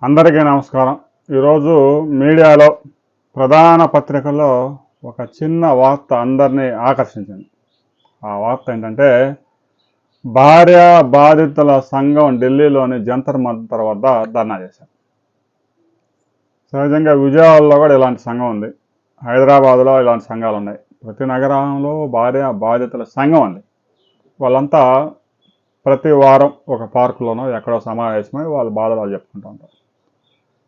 అందరికీ నమస్కారం. ఈరోజు మీడియాలో ప్రధాన పత్రికల్లో ఒక చిన్న వార్త అందరినీ ఆకర్షించింది. ఆ వార్త ఏంటంటే, భార్య బాధితుల సంఘం ఢిల్లీలోని జంతర్ మంతర్ వద్ద ధర్నా చేశారు. సహజంగా విజయవాడలో కూడా ఇలాంటి సంఘం ఉంది, హైదరాబాద్లో ఇలాంటి సంఘాలు ఉన్నాయి. ప్రతి నగరంలో భార్య బాధితుల సంఘం ఉంది. వాళ్ళంతా ప్రతి వారం ఒక పార్కులోనో ఎక్కడో సమావేశమై వాళ్ళ బాధలు వాళ్ళు చెప్పుకుంటూ ఉంటారు.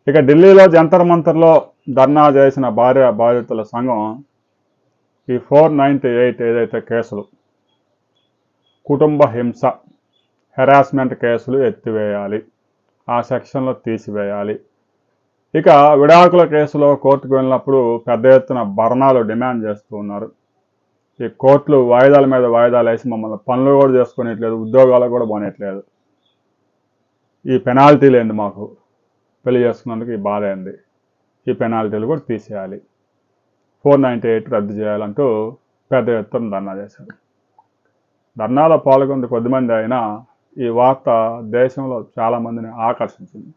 ఇక ఢిల్లీలో జంతర్ మంతర్లో ధర్నా చేసిన భార్య బాధితుల సంఘం ఈ 498 ఏదైతే కేసులు, కుటుంబ హింస, హెరాస్మెంట్ కేసులు ఎత్తివేయాలి, ఆ సెక్షన్లో తీసివేయాలి. ఇక విడాకుల కేసులో కోర్టుకు వెళ్ళినప్పుడు పెద్ద ఎత్తున భరణాలు డిమాండ్ చేస్తూ ఉన్నారు. ఈ కోర్టులు వాయిదాల మీద వాయిదాలు వేసి మమ్మల్ని పనులు కూడా చేసుకునేట్లేదు, ఉద్యోగాలు కూడా పోనేట్లేదు. ఈ పెనాల్టీలు ఏంది, మాకు పెళ్లి చేసుకున్నందుకు ఈ బాధ ఏంది, ఈ పెనాల్టీలు కూడా తీసేయాలి, 498 రద్దు చేయాలంటూ పెద్ద ఎత్తున ధర్నా చేశారు. ధర్నాలో పాల్గొంది కొద్దిమంది అయినా ఈ వార్త దేశంలో చాలామందిని ఆకర్షించింది.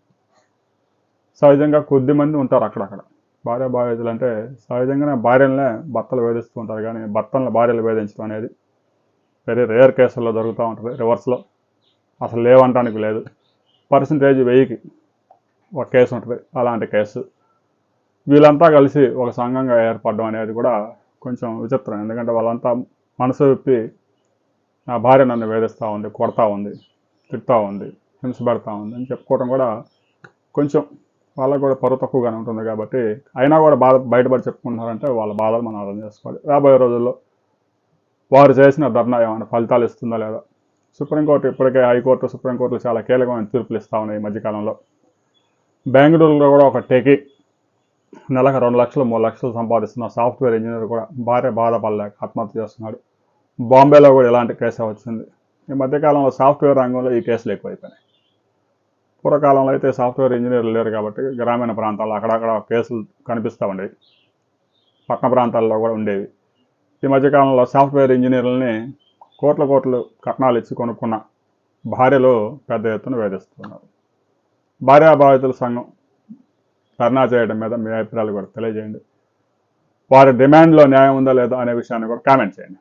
సహజంగా కొద్దిమంది ఉంటారు అక్కడక్కడ భార్య బాధితులు అంటే. సహజంగానే భార్యలనే భర్తలు వేధిస్తూ ఉంటారు, కానీ భర్తలను భార్యలు వేధించడం అనేది వెరీ రేర్ కేసుల్లో జరుగుతూ ఉంటుంది. రివర్స్లో అసలు లేవనటానికి లేదు. పర్సంటేజ్ 1000కి ఒక కేసు ఉంటుంది అలాంటి కేసు. వీళ్ళంతా కలిసి ఒక సంఘంగా ఏర్పడడం అనేది కూడా కొంచెం విచిత్రం. ఎందుకంటే వాళ్ళంతా మనసు విప్పి నా భార్య నన్ను వేధిస్తూ ఉంది, కొడతా ఉంది, తిడతా ఉంది, హింస పెడతా ఉంది అని చెప్పుకోవడం కూడా కొంచెం వాళ్ళకు కూడా పరువు తక్కువగానే ఉంటుంది. కాబట్టి అయినా కూడా బయటపడి చెప్పుకుంటున్నారంటే వాళ్ళ బాధలు మనం అర్థం చేసుకోవాలి. రాబోయే రోజుల్లో వారు చేసిన ధర్నా ఏమైనా ఫలితాలు ఇస్తుందా లేదా. సుప్రీంకోర్టు ఇప్పటికే, హైకోర్టు, సుప్రీంకోర్టులు చాలా కీలకమైన తీర్పులు ఇస్తూ ఉన్నాయి ఈ మధ్యకాలంలో. బెంగళూరులో కూడా ఒక టెకి నెలకు 2 లక్షలు 3 లక్షలు సంపాదిస్తున్న సాఫ్ట్వేర్ ఇంజనీర్ కూడా భార్య బాధపడలేక ఆత్మహత్య చేస్తున్నాడు. బాంబేలో కూడా ఇలాంటి కేసు వచ్చింది. ఈ మధ్యకాలంలో సాఫ్ట్వేర్ రంగంలో ఈ కేసులు ఎక్కువైపోయినాయి. పూర్వకాలంలో అయితే సాఫ్ట్వేర్ ఇంజనీర్లు లేరు కాబట్టి గ్రామీణ ప్రాంతాల్లో అక్కడక్కడ కేసులు కనిపిస్తూ ఉండేవి, పట్టణ ప్రాంతాల్లో కూడా ఉండేవి. ఈ మధ్యకాలంలో సాఫ్ట్వేర్ ఇంజనీర్లని కోట్లు కట్నాలు ఇచ్చి కొనుక్కున్న భార్యలు పెద్ద ఎత్తున వేధిస్తున్నారు. భార్యా బాధితుల సంఘం ధర్నా చేయడం మీద మీ అభిప్రాయాలు కూడా తెలియజేయండి. వారి డిమాండ్లో న్యాయం ఉందా లేదా అనే విషయాన్ని కూడా కామెంట్ చేయండి.